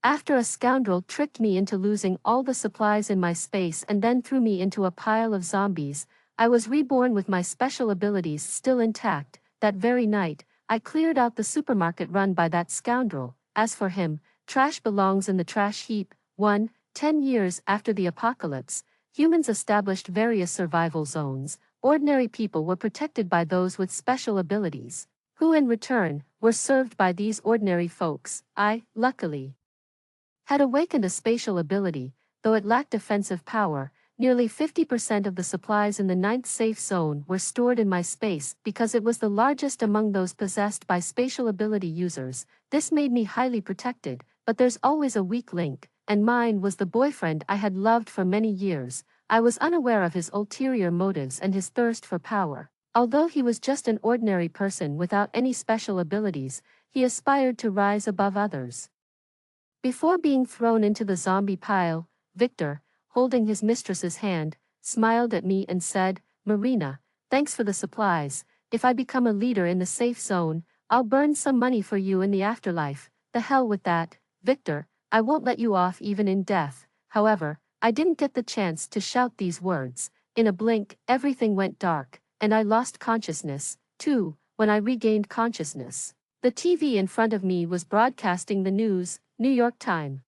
After a scoundrel tricked me into losing all the supplies in my space and then threw me into a pile of zombies, I was reborn with my special abilities still intact. That very night, I cleared out the supermarket run by that scoundrel. As for him, trash belongs in the trash heap. 10 years after the apocalypse, humans established various survival zones. Ordinary people were protected by those with special abilities, who in return, were served by these ordinary folks. I, luckily, had awakened a spatial ability, though it lacked offensive power. Nearly 50% of the supplies in the 9th safe zone were stored in my space because it was the largest among those possessed by spatial ability users. This made me highly protected, but there's always a weak link, and mine was the boyfriend I had loved for many years. I was unaware of his ulterior motives and his thirst for power. Although he was just an ordinary person without any special abilities, he aspired to rise above others. Before being thrown into the zombie pile, Victor, holding his mistress's hand, smiled at me and said, "Marina, thanks for the supplies. If I become a leader in the safe zone, I'll burn some money for you in the afterlife." The hell with that, Victor, I won't let you off even in death. However, I didn't get the chance to shout these words. In a blink, everything went dark, and I lost consciousness, too. When I regained consciousness, the TV in front of me was broadcasting the news. New York Times.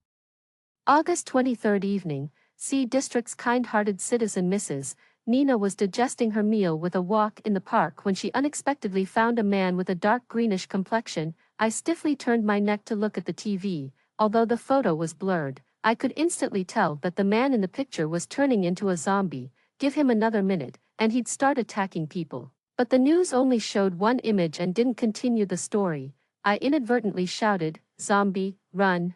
August 23rd evening. C District's kind-hearted citizen Mrs. Nina was digesting her meal with a walk in the park when she unexpectedly found a man with a dark greenish complexion. I stiffly turned my neck to look at the TV. Although the photo was blurred, I could instantly tell that the man in the picture was turning into a zombie. Give him another minute, and he'd start attacking people. But the news only showed one image and didn't continue the story. I inadvertently shouted, "Zombie, run!"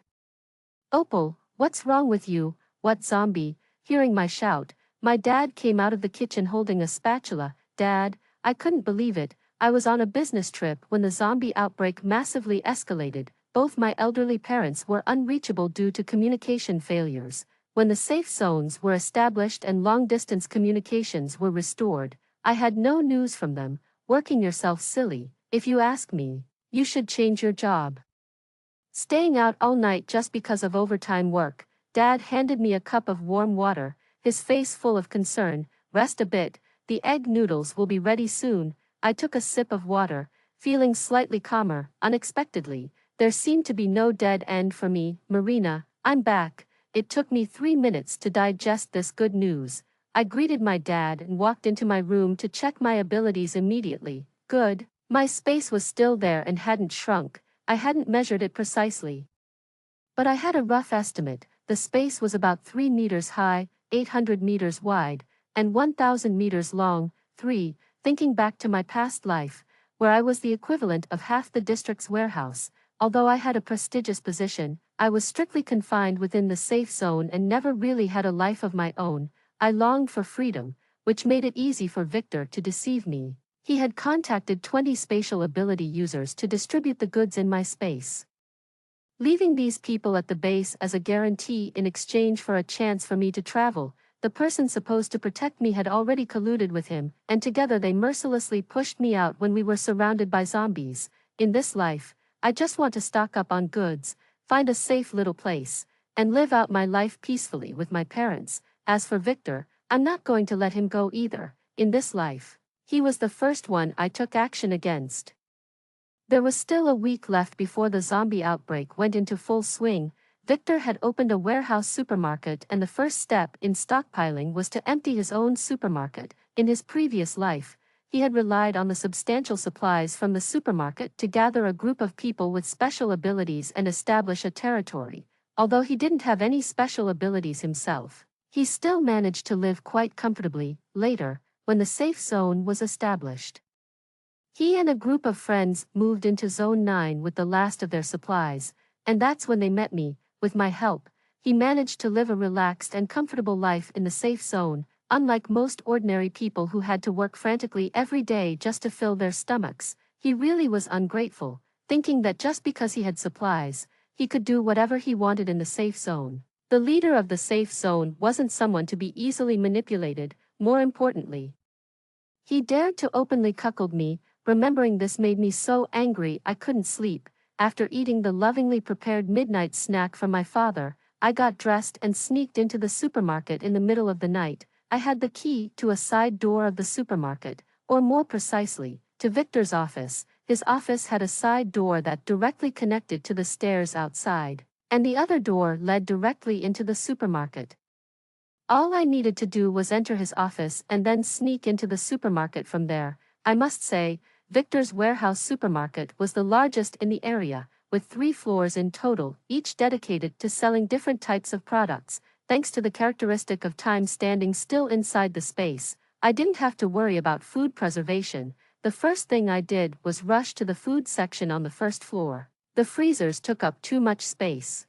"Opal, what's wrong with you? What zombie?" Hearing my shout, my dad came out of the kitchen holding a spatula. "Dad, I couldn't believe it. I was on a business trip when the zombie outbreak massively escalated. Both my elderly parents were unreachable due to communication failures. When the safe zones were established and long-distance communications were restored, I had no news from them. Working yourself silly. If you ask me, you should change your job. Staying out all night just because of overtime work." Dad handed me a cup of warm water, his face full of concern. "Rest a bit, the egg noodles will be ready soon." I took a sip of water, feeling slightly calmer. Unexpectedly, there seemed to be no dead end for me. "Marina, I'm back." It took me 3 minutes to digest this good news. I greeted my dad and walked into my room to check my abilities immediately. Good. My space was still there and hadn't shrunk. I hadn't measured it precisely, but I had a rough estimate. The space was about 3 meters high, 800 meters wide, and 1,000 meters long. Thinking back to my past life, where I was the equivalent of half the district's warehouse, although I had a prestigious position, I was strictly confined within the safe zone and never really had a life of my own. I longed for freedom, which made it easy for Victor to deceive me. He had contacted 20 spatial ability users to distribute the goods in my space, leaving these people at the base as a guarantee in exchange for a chance for me to travel. The person supposed to protect me had already colluded with him, and together they mercilessly pushed me out when we were surrounded by zombies. In this life, I just want to stock up on goods, find a safe little place, and live out my life peacefully with my parents. As for Victor, I'm not going to let him go either. In this life, he was the first one I took action against. There was still a week left before the zombie outbreak went into full swing. Victor had opened a warehouse supermarket, and the first step in stockpiling was to empty his own supermarket. In his previous life, he had relied on the substantial supplies from the supermarket to gather a group of people with special abilities and establish a territory. Although he didn't have any special abilities himself, he still managed to live quite comfortably. Later, when the safe zone was established, he and a group of friends moved into Zone 9 with the last of their supplies, and that's when they met me. With my help, he managed to live a relaxed and comfortable life in the safe zone. Unlike most ordinary people who had to work frantically every day just to fill their stomachs, he really was ungrateful, thinking that just because he had supplies, he could do whatever he wanted in the safe zone. The leader of the safe zone wasn't someone to be easily manipulated. More importantly, he dared to openly cuckold me. Remembering this made me so angry I couldn't sleep. after eating the lovingly prepared midnight snack from my father, I got dressed and sneaked into the supermarket in the middle of the night. I had the key to a side door of the supermarket, or more precisely, to Victor's office. His office had a side door that directly connected to the stairs outside, and the other door led directly into the supermarket. All I needed to do was enter his office and then sneak into the supermarket from there. I must say, Victor's warehouse supermarket was the largest in the area, with 3 floors in total, each dedicated to selling different types of products. Thanks to the characteristic of time standing still inside the space, I didn't have to worry about food preservation. The first thing I did was rush to the food section on the first floor. The freezers took up too much space.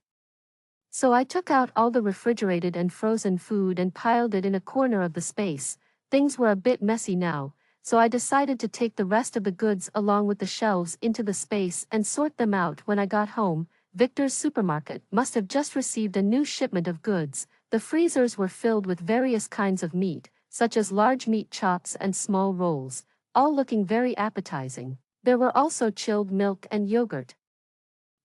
So I took out all the refrigerated and frozen food and piled it in a corner of the space. Things were a bit messy now, so I decided to take the rest of the goods along with the shelves into the space and sort them out when I got home. Victor's supermarket must have just received a new shipment of goods. The freezers were filled with various kinds of meat, such as large meat chops and small rolls, all looking very appetizing. There were also chilled milk and yogurt.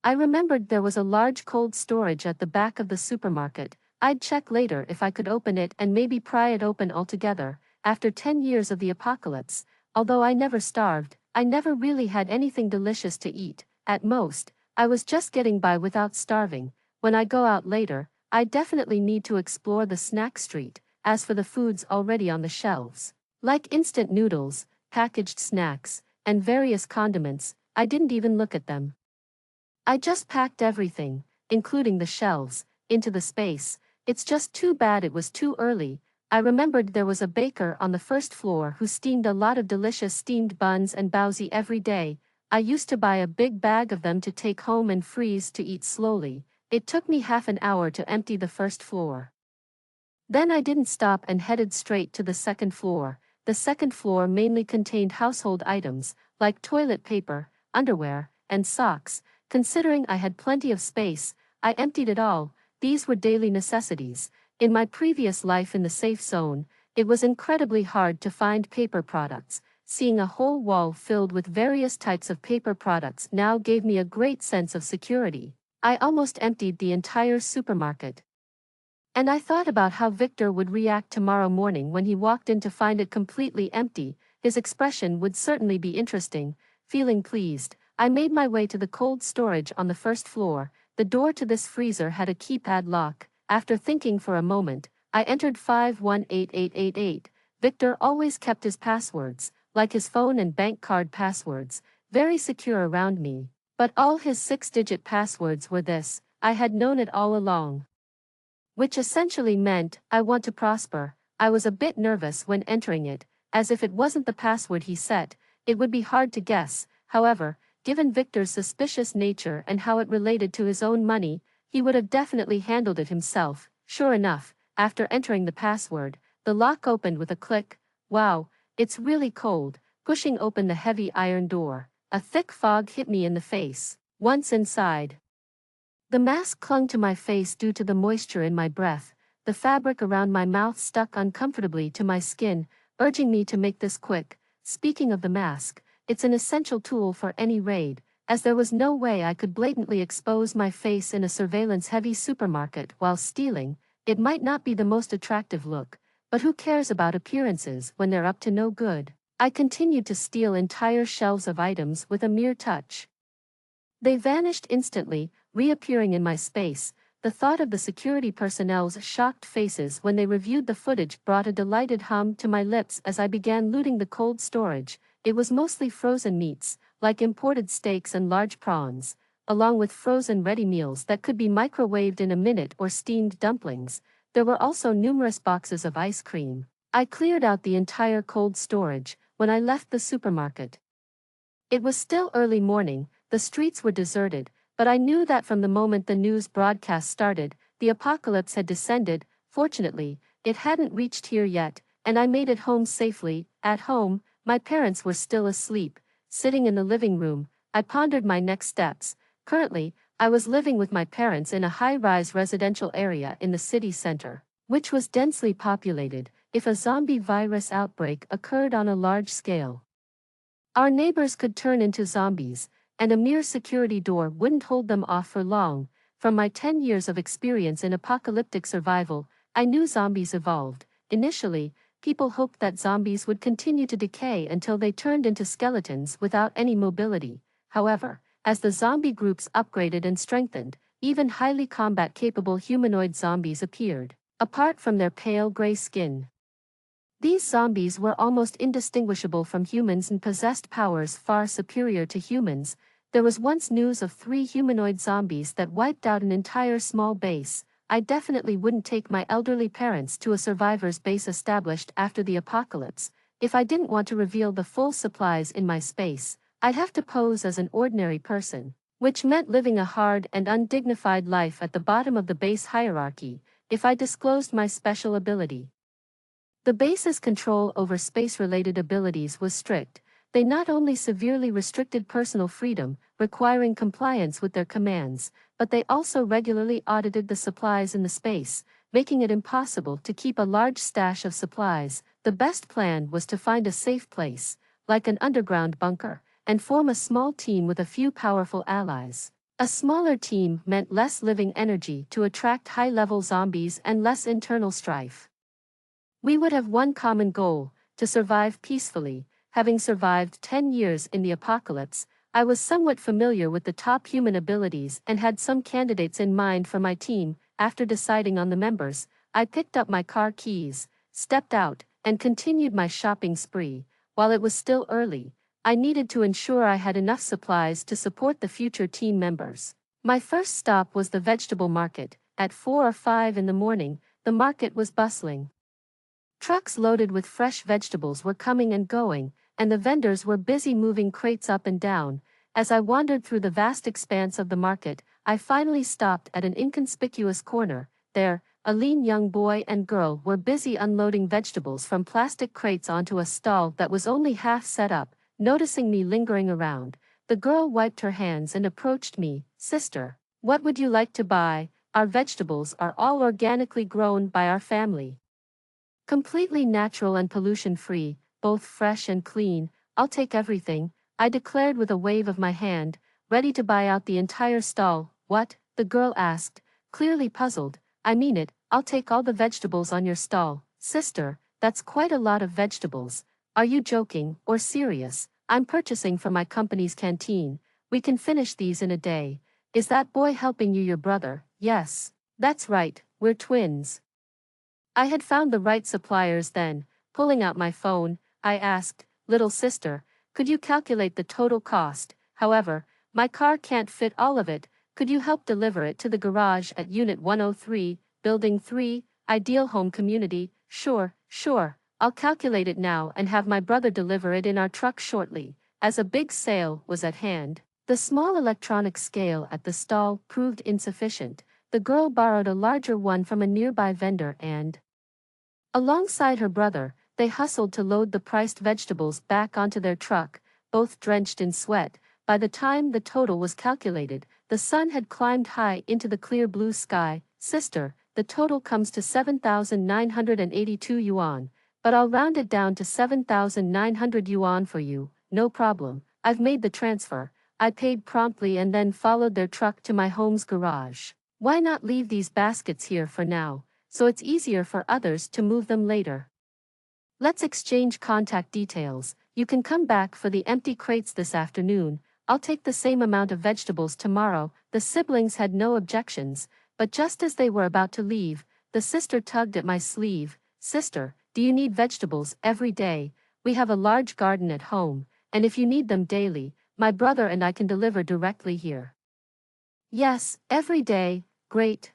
I remembered there was a large cold storage at the back of the supermarket. I'd check later if I could open it and maybe pry it open altogether. After 10 years of the apocalypse, although I never starved, I never really had anything delicious to eat. At most, I was just getting by without starving. When I go out later, I definitely need to explore the snack street. As for the foods already on the shelves, like instant noodles, packaged snacks, and various condiments, I didn't even look at them. I just packed everything, including the shelves, into the space. It's just too bad it was too early. I remembered there was a baker on the first floor who steamed a lot of delicious steamed buns and baozi every day. I used to buy a big bag of them to take home and freeze to eat slowly. It took me half an hour to empty the first floor. Then I didn't stop and headed straight to the second floor. The second floor mainly contained household items, like toilet paper, underwear, and socks. Considering I had plenty of space, I emptied it all. These were daily necessities. In my previous life in the safe zone, it was incredibly hard to find paper products. Seeing a whole wall filled with various types of paper products now gave me a great sense of security. I almost emptied the entire supermarket. And I thought about how Victor would react tomorrow morning when he walked in to find it completely empty. His expression would certainly be interesting. Feeling pleased, I made my way to the cold storage on the first floor. The door to this freezer had a keypad lock. After thinking for a moment, I entered 518888. Victor always kept his passwords, like his phone and bank card passwords, very secure around me. But all his 6-digit passwords were this: I had known it all along. Which essentially meant, I want to prosper. I was a bit nervous when entering it, as if it wasn't the password he set, it would be hard to guess. However, given Victor's suspicious nature and how it related to his own money, he would have definitely handled it himself. Sure enough, after entering the password, the lock opened with a click. Wow, it's really cold. Pushing open the heavy iron door, a thick fog hit me in the face. Once inside, the mask clung to my face due to the moisture in my breath. The fabric around my mouth stuck uncomfortably to my skin, urging me to make this quick. Speaking of the mask, it's an essential tool for any raid, as there was no way I could blatantly expose my face in a surveillance-heavy supermarket while stealing. It might not be the most attractive look, but who cares about appearances when they're up to no good? I continued to steal entire shelves of items with a mere touch. They vanished instantly, reappearing in my space. The thought of the security personnel's shocked faces when they reviewed the footage brought a delighted hum to my lips as I began looting the cold storage. It was mostly frozen meats, like imported steaks and large prawns, along with frozen ready meals that could be microwaved in a minute or steamed dumplings. There were also numerous boxes of ice cream. I cleared out the entire cold storage when I left the supermarket. It was still early morning, the streets were deserted, but I knew that from the moment the news broadcast started, the apocalypse had descended. Fortunately, it hadn't reached here yet, and I made it home safely. At home, my parents were still asleep. Sitting in the living room, I pondered my next steps. Currently, I was living with my parents in a high-rise residential area in the city center, which was densely populated. If a zombie virus outbreak occurred on a large scale, our neighbors could turn into zombies. and a mere security door wouldn't hold them off for long. From my 10 years of experience in apocalyptic survival, I knew zombies evolved. Initially, people hoped that zombies would continue to decay until they turned into skeletons without any mobility. However, as the zombie groups upgraded and strengthened, even highly combat-capable humanoid zombies appeared. Apart from their pale gray skin, these zombies were almost indistinguishable from humans and possessed powers far superior to humans. There was once news of 3 humanoid zombies that wiped out an entire small base. I definitely wouldn't take my elderly parents to a survivor's base established after the apocalypse. If I didn't want to reveal the full supplies in my space, I'd have to pose as an ordinary person, which meant living a hard and undignified life at the bottom of the base hierarchy, if I disclosed my special ability. The base's control over space-related abilities was strict. They not only severely restricted personal freedom, requiring compliance with their commands, but they also regularly audited the supplies in the space, making it impossible to keep a large stash of supplies. The best plan was to find a safe place, like an underground bunker, and form a small team with a few powerful allies. A smaller team meant less living energy to attract high-level zombies and less internal strife. We would have one common goal: to survive peacefully. Having survived 10 years in the apocalypse, I was somewhat familiar with the top human abilities and had some candidates in mind for my team. After deciding on the members, I picked up my car keys, stepped out, and continued my shopping spree. While it was still early, I needed to ensure I had enough supplies to support the future team members. My first stop was the vegetable market. At 4 or 5 in the morning, the market was bustling. Trucks loaded with fresh vegetables were coming and going, and the vendors were busy moving crates up and down. As I wandered through the vast expanse of the market, I finally stopped at an inconspicuous corner. There, a lean young boy and girl were busy unloading vegetables from plastic crates onto a stall that was only half set up. Noticing me lingering around, the girl wiped her hands and approached me. "Sister, what would you like to buy? Our vegetables are all organically grown by our family. Completely natural and pollution-free, both fresh and clean. I'll take everything," I declared with a wave of my hand, ready to buy out the entire stall. "What?" the girl asked, clearly puzzled. "I mean it, I'll take all the vegetables on your stall." "Sister, that's quite a lot of vegetables. Are you joking or serious? I'm purchasing from my company's canteen. We can finish these in a day." "Is that boy helping you, your brother?" "Yes. That's right, we're twins." I had found the right suppliers then. Pulling out my phone, I asked, "Little sister, could you calculate the total cost? However, my car can't fit all of it. Could you help deliver it to the garage at Unit 103, Building 3, Ideal Home Community?" Sure, I'll calculate it now and have my brother deliver it in our truck shortly." As a big sale was at hand, the small electronic scale at the stall proved insufficient. The girl borrowed a larger one from a nearby vendor and, alongside her brother, they hustled to load the priced vegetables back onto their truck, both drenched in sweat. By the time the total was calculated, the sun had climbed high into the clear blue sky. "Sister, the total comes to 7,982 yuan, but I'll round it down to 7,900 yuan for you." "No problem, I've made the transfer." I paid promptly and then followed their truck to my home's garage. Why not leave these baskets here for now, so it's easier for others to move them later? Let's exchange contact details. You can come back for the empty crates this afternoon. I'll take the same amount of vegetables tomorrow. The siblings had no objections, but just as they were about to leave, the sister tugged at my sleeve. "Sister, do you need vegetables every day? We have a large garden at home, and if you need them daily, my brother and I can deliver directly here." "Yes, every day." Great.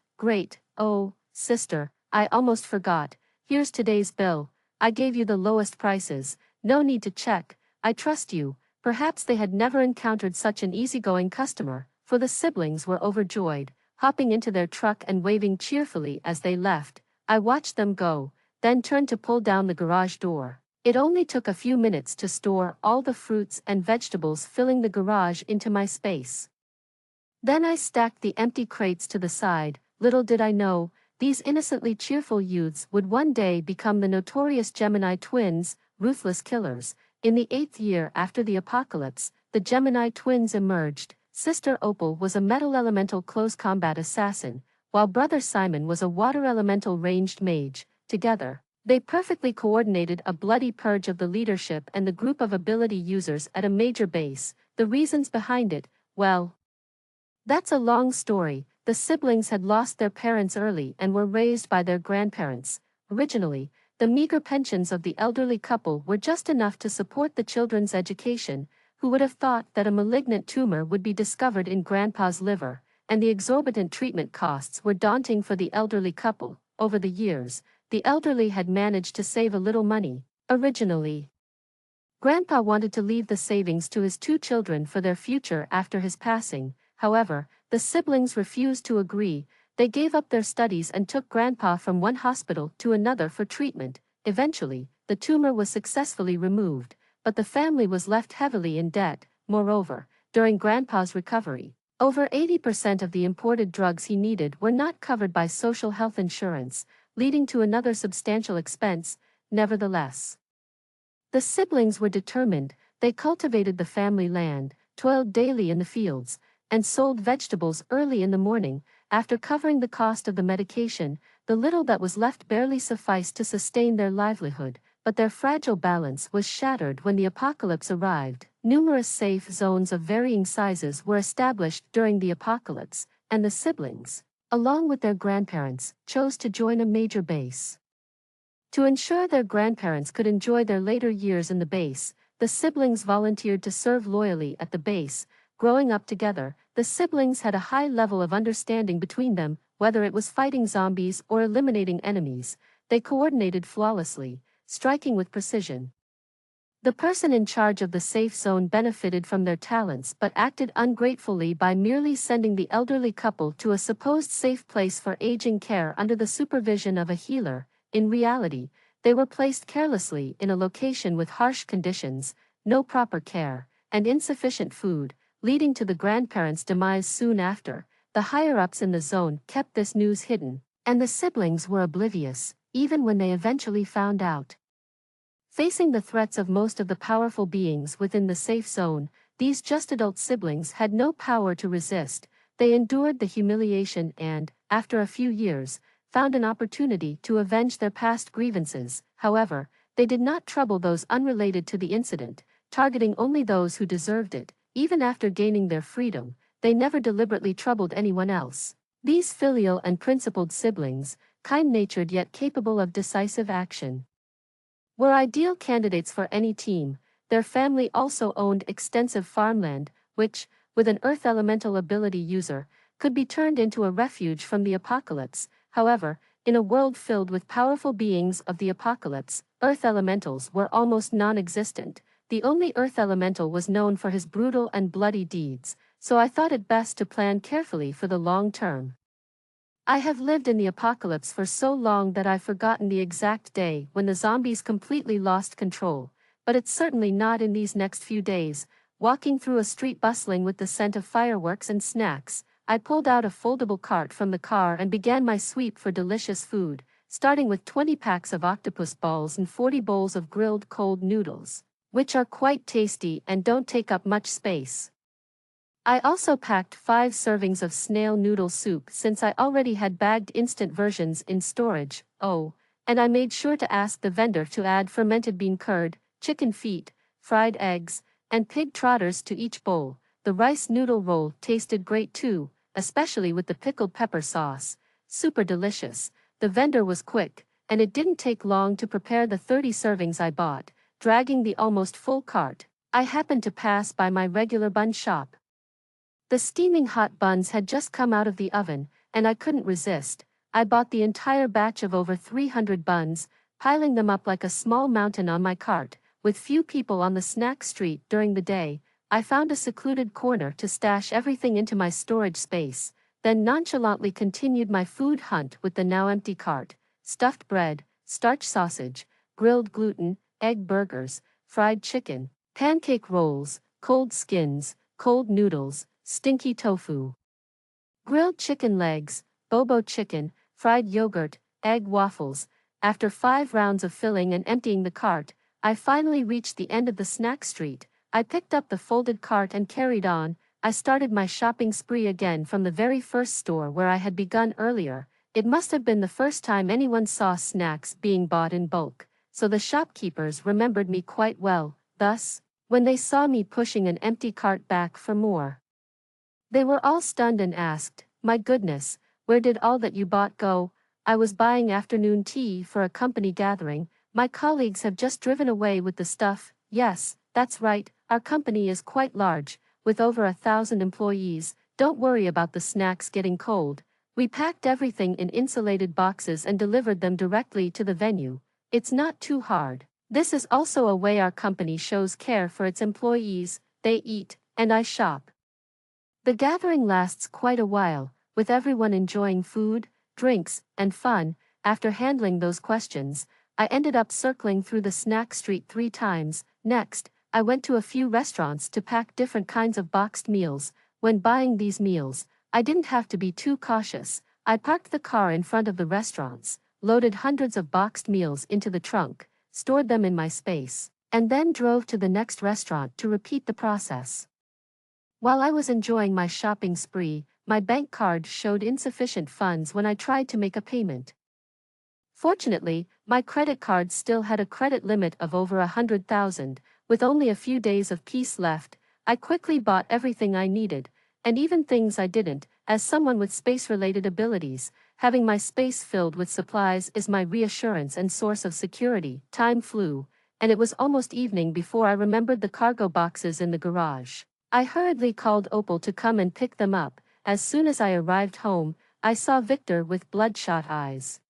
"Oh, sister, I almost forgot. Here's today's bill. I gave you the lowest prices. No need to check. I trust you." Perhaps they had never encountered such an easygoing customer, for the siblings were overjoyed, hopping into their truck and waving cheerfully as they left. I watched them go, then turned to pull down the garage door. It only took a few minutes to store all the fruits and vegetables filling the garage into my space. Then I stacked the empty crates to the side. Little did I know, these innocently cheerful youths would one day become the notorious Gemini twins, ruthless killers. In the 8th year after the apocalypse, the Gemini twins emerged. Sister Opal was a metal elemental close combat assassin, while brother Simon was a water elemental ranged mage. Together, they perfectly coordinated a bloody purge of the leadership and the group of ability users at a major base. The reasons behind it, well, that's a long story. The siblings had lost their parents early and were raised by their grandparents. Originally, the meager pensions of the elderly couple were just enough to support the children's education. Who would have thought that a malignant tumor would be discovered in Grandpa's liver, and the exorbitant treatment costs were daunting for the elderly couple. Over the years, the elderly had managed to save a little money. Originally, Grandpa wanted to leave the savings to his two children for their future after his passing. However, the siblings refused to agree. They gave up their studies and took Grandpa from one hospital to another for treatment. Eventually, the tumor was successfully removed, but the family was left heavily in debt. Moreover, during Grandpa's recovery, over 80% of the imported drugs he needed were not covered by social health insurance, leading to another substantial expense. Nevertheless, the siblings were determined. They cultivated the family land, toiled daily in the fields, and sold vegetables early in the morning. After covering the cost of the medication, the little that was left barely sufficed to sustain their livelihood, but their fragile balance was shattered when the apocalypse arrived. Numerous safe zones of varying sizes were established during the apocalypse, and the siblings, along with their grandparents, chose to join a major base. To ensure their grandparents could enjoy their later years in the base, the siblings volunteered to serve loyally at the base. Growing up together, the siblings had a high level of understanding between them. Whether it was fighting zombies or eliminating enemies, they coordinated flawlessly, striking with precision. The person in charge of the safe zone benefited from their talents but acted ungratefully by merely sending the elderly couple to a supposed safe place for aging care under the supervision of a healer. In reality, they were placed carelessly in a location with harsh conditions, no proper care, and insufficient food, leading to the grandparents' demise soon after. The higher-ups in the zone kept this news hidden, and the siblings were oblivious, even when they eventually found out. Facing the threats of most of the powerful beings within the safe zone, these just adult siblings had no power to resist. They endured the humiliation and, after a few years, found an opportunity to avenge their past grievances. However, they did not trouble those unrelated to the incident, targeting only those who deserved it. Even after gaining their freedom, they never deliberately troubled anyone else. These filial and principled siblings, kind-natured yet capable of decisive action, were ideal candidates for any team. Their family also owned extensive farmland, which, with an earth elemental ability user, could be turned into a refuge from the apocalypse. However, in a world filled with powerful beings of the apocalypse, earth elementals were almost non-existent. The only earth elemental was known for his brutal and bloody deeds, so I thought it best to plan carefully for the long term. I have lived in the apocalypse for so long that I've forgotten the exact day when the zombies completely lost control, but it's certainly not in these next few days. Walking through a street bustling with the scent of fireworks and snacks, I pulled out a foldable cart from the car and began my sweep for delicious food, starting with 20 packs of octopus balls and 40 bowls of grilled cold noodles, which are quite tasty and don't take up much space. I also packed 5 servings of snail noodle soup since I already had bagged instant versions in storage. Oh, and I made sure to ask the vendor to add fermented bean curd, chicken feet, fried eggs, and pig trotters to each bowl. The rice noodle roll tasted great too, especially with the pickled pepper sauce. Super delicious. The vendor was quick, and it didn't take long to prepare the 30 servings I bought. Dragging the almost full cart, I happened to pass by my regular bun shop. The steaming hot buns had just come out of the oven, and I couldn't resist. I bought the entire batch of over 300 buns, piling them up like a small mountain on my cart. With few people on the snack street during the day, I found a secluded corner to stash everything into my storage space, then nonchalantly continued my food hunt with the now empty cart. Stuffed bread, starch sausage, grilled gluten, egg burgers, fried chicken, pancake rolls, cold skins, cold noodles, stinky tofu, grilled chicken legs, bobo chicken, fried yogurt, egg waffles. After 5 rounds of filling and emptying the cart, I finally reached the end of the snack street. I picked up the folded cart and carried on. I started my shopping spree again from the very first store where I had begun earlier. It must have been the first time anyone saw snacks being bought in bulk, so the shopkeepers remembered me quite well. Thus, when they saw me pushing an empty cart back for more, they were all stunned and asked, "My goodness, where did all that you bought go?" "I was buying afternoon tea for a company gathering. My colleagues have just driven away with the stuff." "Yes, that's right, our company is quite large, with over 1,000 employees. Don't worry about the snacks getting cold. We packed everything in insulated boxes and delivered them directly to the venue. It's not too hard. This is also a way our company shows care for its employees. They eat, and I shop." The gathering lasts quite a while, with everyone enjoying food, drinks, and fun. After handling those questions, I ended up circling through the snack street 3 times. Next, I went to a few restaurants to pack different kinds of boxed meals. When buying these meals, I didn't have to be too cautious. I parked the car in front of the restaurants, loaded hundreds of boxed meals into the trunk, stored them in my space, and then drove to the next restaurant to repeat the process. While I was enjoying my shopping spree, my bank card showed insufficient funds when I tried to make a payment. Fortunately, my credit card still had a credit limit of over 100,000. With only a few days of peace left, I quickly bought everything I needed, and even things I didn't. As someone with space-related abilities, having my space filled with supplies is my reassurance and source of security. Time flew, and it was almost evening before I remembered the cargo boxes in the garage. I hurriedly called Opal to come and pick them up. As soon as I arrived home, I saw Victor with bloodshot eyes,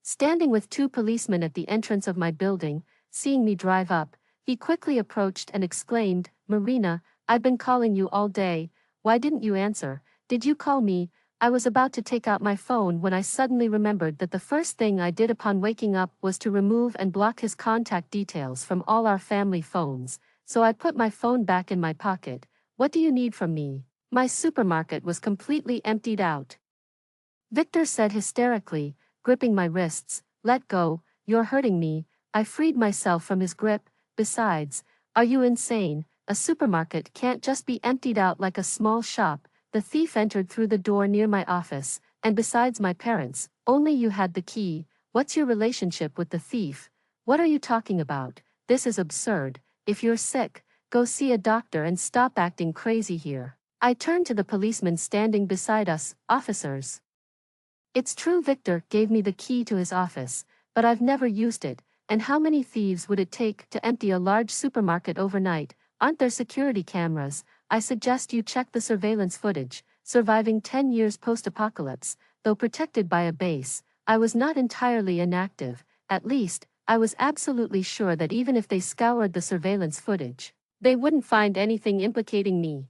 standing with 2 policemen at the entrance of my building. Seeing me drive up, he quickly approached and exclaimed, "Marina, I've been calling you all day. Why didn't you answer? Did you call me?" I was about to take out my phone when I suddenly remembered that the first thing I did upon waking up was to remove and block his contact details from all our family phones, so I put my phone back in my pocket. "What do you need from me?" My supermarket was completely emptied out, Victor said hysterically, gripping my wrists. "Let go, you're hurting me." I freed myself from his grip. "Besides, are you insane? A supermarket can't just be emptied out like a small shop." The thief entered through the door near my office, and besides my parents, only you had the key. "What's your relationship with the thief? What are you talking about? This is absurd. If you're sick, go see a doctor and stop acting crazy here." I turned to the policeman standing beside us. "Officers, it's true Victor gave me the key to his office, but I've never used it, and how many thieves would it take to empty a large supermarket overnight? Aren't there security cameras? I suggest you check the surveillance footage." Surviving 10 years post-apocalypse, though protected by a base, I was not entirely inactive. At least, I was absolutely sure that even if they scoured the surveillance footage, they wouldn't find anything implicating me.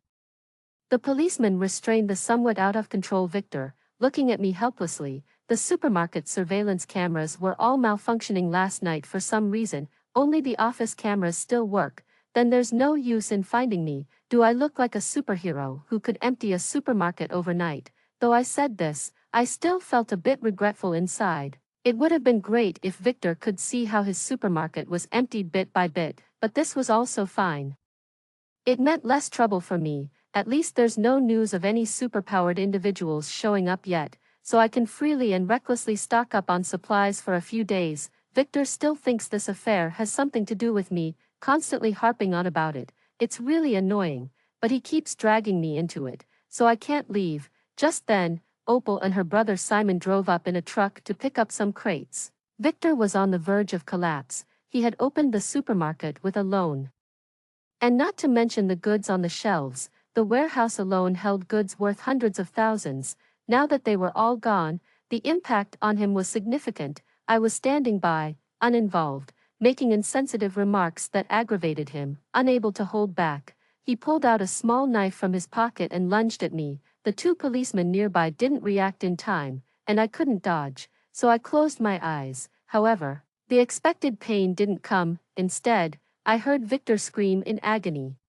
The policeman restrained the somewhat out-of-control Victor, looking at me helplessly. "The supermarket surveillance cameras were all malfunctioning last night for some reason. Only the office cameras still work. Then there's no use in finding me. Do I look like a superhero who could empty a supermarket overnight?" Though I said this, I still felt a bit regretful inside. It would have been great if Victor could see how his supermarket was emptied bit by bit, but this was also fine. It meant less trouble for me. At least there's no news of any superpowered individuals showing up yet, so I can freely and recklessly stock up on supplies for a few days. Victor still thinks this affair has something to do with me, constantly harping on about it. It's really annoying, but he keeps dragging me into it, so I can't leave. Just then, Opal and her brother Simon drove up in a truck to pick up some crates. Victor was on the verge of collapse. He had opened the supermarket with a loan, and not to mention the goods on the shelves. The warehouse alone held goods worth hundreds of thousands. Now that they were all gone, the impact on him was significant. I was standing by, uninvolved, making insensitive remarks that aggravated him. Unable to hold back, he pulled out a small knife from his pocket and lunged at me. The 2 policemen nearby didn't react in time, and I couldn't dodge, so I closed my eyes. However, the expected pain didn't come. Instead, I heard Victor scream in agony.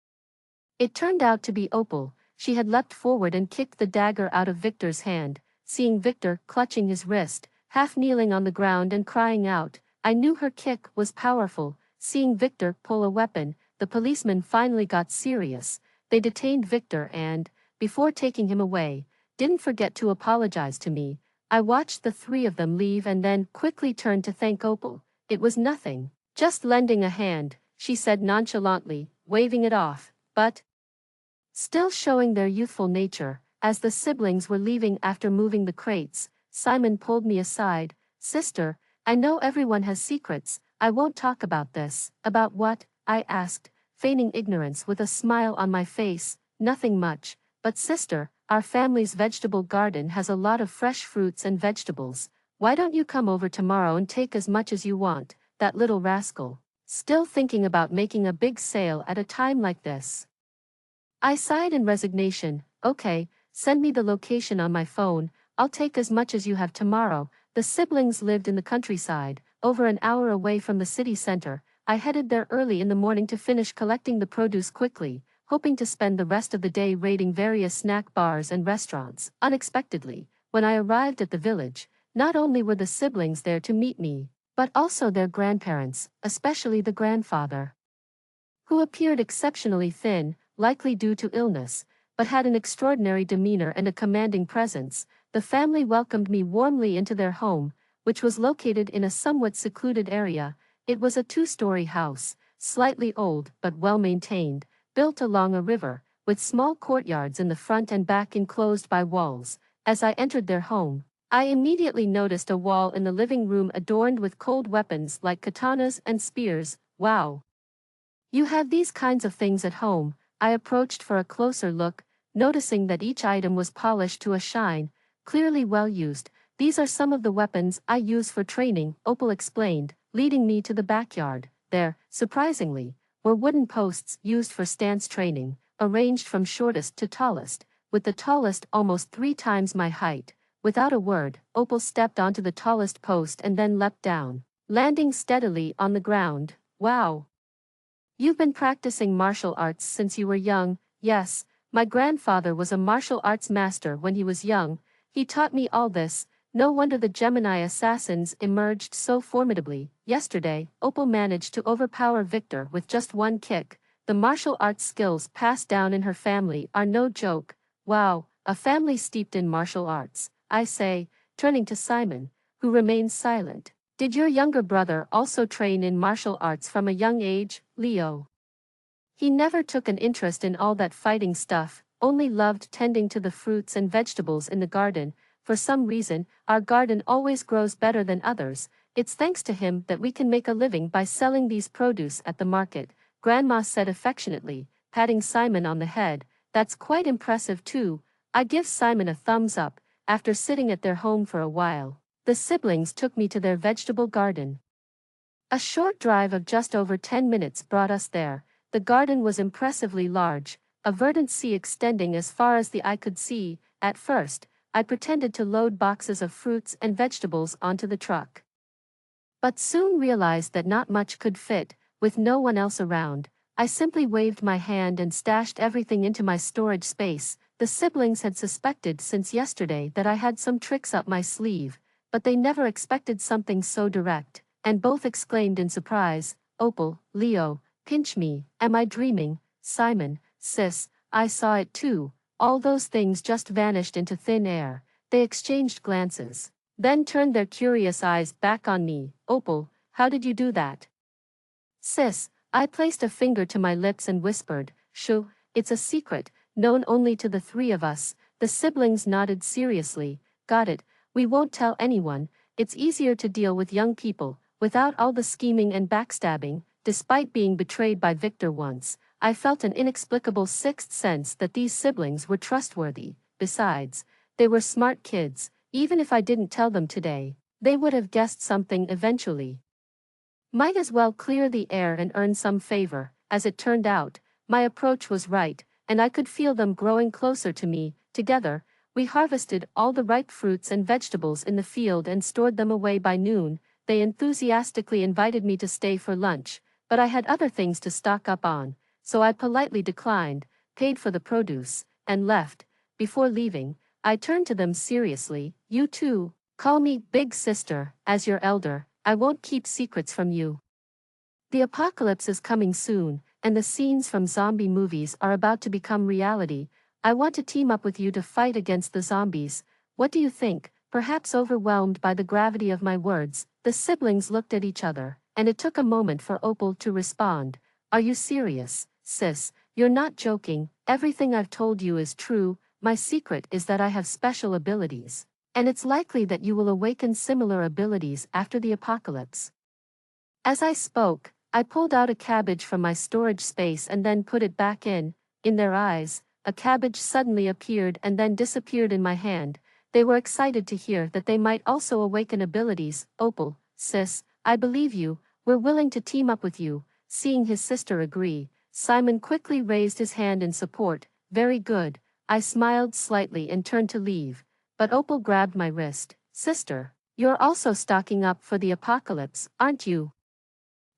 It turned out to be Opal. She had leapt forward and kicked the dagger out of Victor's hand. Seeing Victor clutching his wrist, half kneeling on the ground and crying out, I knew her kick was powerful. Seeing Victor pull a weapon, the policemen finally got serious. They detained Victor and, before taking him away, didn't forget to apologize to me. I watched the three of them leave and then quickly turned to thank Opal. It was nothing. Just lending a hand, she said nonchalantly, waving it off, but still showing their youthful nature. As the siblings were leaving after moving the crates, Simon pulled me aside. Sister, I know everyone has secrets. I won't talk about this. About what? I asked, feigning ignorance with a smile on my face. Nothing much, but sister, our family's vegetable garden has a lot of fresh fruits and vegetables. Why don't you come over tomorrow and take as much as you want? That little rascal. Still thinking about making a big sale at a time like this. I sighed in resignation. Okay, send me the location on my phone. I'll take as much as you have tomorrow. The siblings lived in the countryside, over an hour away from the city center. I headed there early in the morning to finish collecting the produce quickly, hoping to spend the rest of the day raiding various snack bars and restaurants. Unexpectedly, when I arrived at the village, not only were the siblings there to meet me, but also their grandparents, especially the grandfather, who appeared exceptionally thin, likely due to illness, but had an extraordinary demeanor and a commanding presence. The family welcomed me warmly into their home, which was located in a somewhat secluded area. It was a two-story house, slightly old but well-maintained, built along a river, with small courtyards in the front and back enclosed by walls. As I entered their home, I immediately noticed a wall in the living room adorned with cold weapons like katanas and spears. Wow! You have these kinds of things at home. I approached for a closer look, noticing that each item was polished to a shine, clearly well used. These are some of the weapons I use for training, Opal explained, leading me to the backyard. There, surprisingly, were wooden posts used for stance training, arranged from shortest to tallest, with the tallest almost 3 times my height. Without a word, Opal stepped onto the tallest post and then leapt down, landing steadily on the ground. Wow! You've been practicing martial arts since you were young. Yes, my grandfather was a martial arts master when he was young. He taught me all this. No wonder the Gemini assassins emerged so formidably. Yesterday, Opal managed to overpower Victor with just one kick. The martial arts skills passed down in her family are no joke. Wow, a family steeped in martial arts, I say, turning to Simon, who remained silent. Did your younger brother also train in martial arts from a young age, Leo? He never took an interest in all that fighting stuff, only loved tending to the fruits and vegetables in the garden. For some reason, our garden always grows better than others. It's thanks to him that we can make a living by selling these produce at the market, Grandma said affectionately, patting Simon on the head. That's quite impressive too. I give Simon a thumbs up. After sitting at their home for a while, the siblings took me to their vegetable garden. A short drive of just over 10 minutes brought us there. The garden was impressively large, a verdant sea extending as far as the eye could see. At first, I pretended to load boxes of fruits and vegetables onto the truck, but soon realized that not much could fit. With no one else around, I simply waved my hand and stashed everything into my storage space. The siblings had suspected since yesterday that I had some tricks up my sleeve, but they never expected something so direct, and both exclaimed in surprise, Opal, Leo, pinch me, am I dreaming? Simon, sis, I saw it too. All those things just vanished into thin air. They exchanged glances, then turned their curious eyes back on me. Opal, how did you do that? Sis, I placed a finger to my lips and whispered, Shoo, it's a secret, known only to the 3 of us. The siblings nodded seriously. Got it. We won't tell anyone. It's easier to deal with young people, without all the scheming and backstabbing. Despite being betrayed by Victor once, I felt an inexplicable sixth sense that these siblings were trustworthy. Besides, they were smart kids. Even if I didn't tell them today, they would have guessed something eventually. Might as well clear the air and earn some favor. As it turned out, my approach was right, and I could feel them growing closer to me. Together, we harvested all the ripe fruits and vegetables in the field and stored them away by noon. They enthusiastically invited me to stay for lunch, but I had other things to stock up on, so I politely declined, paid for the produce, and left. Before leaving, I turned to them seriously. You too, call me Big Sister, as your elder. I won't keep secrets from you. The apocalypse is coming soon, and the scenes from zombie movies are about to become reality. I want to team up with you to fight against the zombies. What do you think?" Perhaps overwhelmed by the gravity of my words, the siblings looked at each other, and it took a moment for Opal to respond. "Are you serious, sis? You're not joking. Everything I've told you is true. My secret is that I have special abilities. And it's likely that you will awaken similar abilities after the apocalypse." As I spoke, I pulled out a cabbage from my storage space and then put it back in. In their eyes, a cabbage suddenly appeared and then disappeared in my hand. They were excited to hear that they might also awaken abilities. "Opal, sis, I believe you. We're willing to team up with you." Seeing his sister agree, Simon quickly raised his hand in support. "Very good." I smiled slightly and turned to leave, but Opal grabbed my wrist. "Sister, you're also stocking up for the apocalypse, aren't you?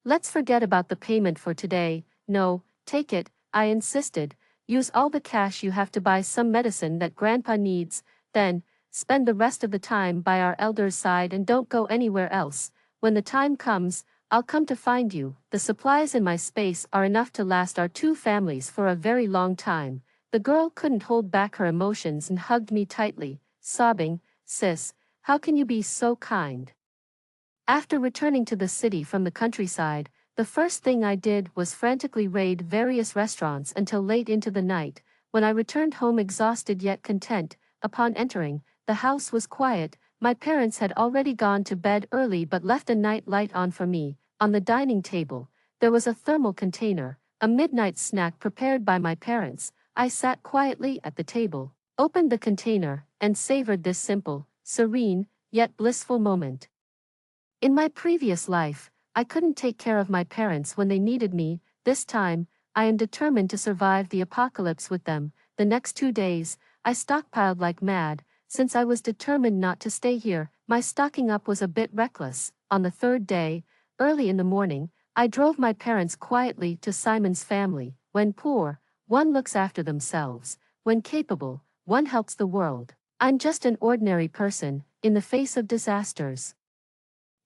Let's forget about the payment for today." "No, take it," I insisted. "Use all the cash you have to buy some medicine that Grandpa needs, then spend the rest of the time by our elder's side and don't go anywhere else. When the time comes, I'll come to find you. The supplies in my space are enough to last our two families for a very long time." The girl couldn't hold back her emotions and hugged me tightly, sobbing, "Sis, how can you be so kind?" After returning to the city from the countryside, the first thing I did was frantically raid various restaurants until late into the night. When I returned home exhausted yet content, upon entering, the house was quiet. My parents had already gone to bed early but left a night light on for me. On the dining table, there was a thermal container, a midnight snack prepared by my parents. I sat quietly at the table, opened the container, and savored this simple, serene, yet blissful moment. In my previous life, I couldn't take care of my parents when they needed me. This time, I am determined to survive the apocalypse with them. The next 2 days, I stockpiled like mad. Since I was determined not to stay here, my stocking up was a bit reckless. On the third day, early in the morning, I drove my parents quietly to Simon's family. When poor, one looks after themselves. When capable, one helps the world. I'm just an ordinary person, in the face of disasters.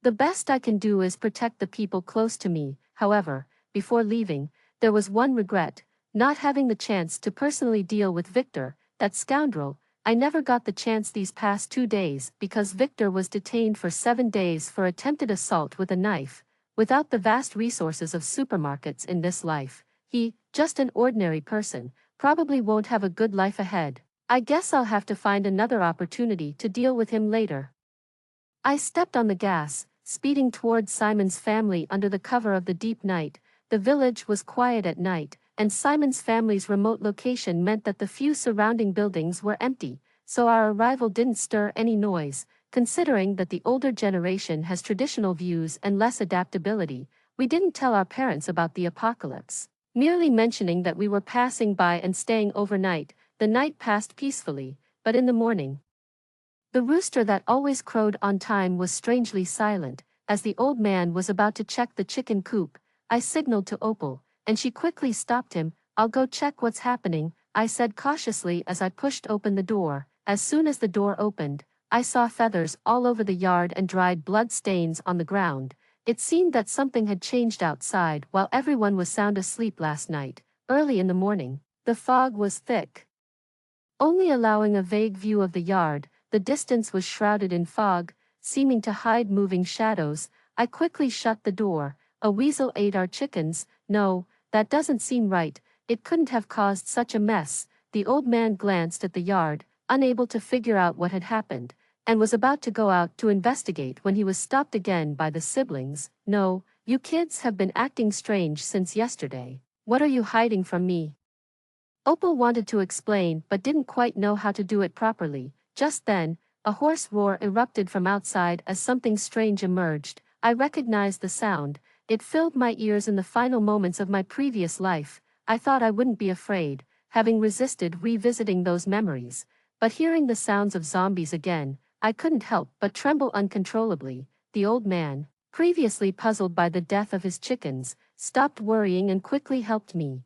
The best I can do is protect the people close to me. However, before leaving, there was one regret: not having the chance to personally deal with Victor, that scoundrel. I never got the chance these past 2 days because Victor was detained for 7 days for attempted assault with a knife. Without the vast resources of supermarkets in this life, he, just an ordinary person, probably won't have a good life ahead. I guess I'll have to find another opportunity to deal with him later. I stepped on the gas, speeding towards Simon's family under the cover of the deep night. The village was quiet at night, and Simon's family's remote location meant that the few surrounding buildings were empty, so our arrival didn't stir any noise. Considering that the older generation has traditional views and less adaptability, we didn't tell our parents about the apocalypse, merely mentioning that we were passing by and staying overnight. The night passed peacefully, but in the morning, the rooster that always crowed on time was strangely silent. As the old man was about to check the chicken coop, I signaled to Opal, and she quickly stopped him. "I'll go check what's happening," I said cautiously as I pushed open the door. As soon as the door opened, I saw feathers all over the yard and dried blood stains on the ground. It seemed that something had changed outside while everyone was sound asleep last night. Early in the morning, the fog was thick, only allowing a vague view of the yard. The distance was shrouded in fog, seeming to hide moving shadows. I quickly shut the door. "A weasel ate our chickens." "No, that doesn't seem right. It couldn't have caused such a mess." The old man glanced at the yard, unable to figure out what had happened, and was about to go out to investigate when he was stopped again by the siblings. "No, you kids have been acting strange since yesterday. What are you hiding from me?" Opal wanted to explain but didn't quite know how to do it properly. Just then, a hoarse roar erupted from outside as something strange emerged. I recognized the sound. It filled my ears in the final moments of my previous life. I thought I wouldn't be afraid, having resisted revisiting those memories. But hearing the sounds of zombies again, I couldn't help but tremble uncontrollably. The old man, previously puzzled by the death of his chickens, stopped worrying and quickly helped me,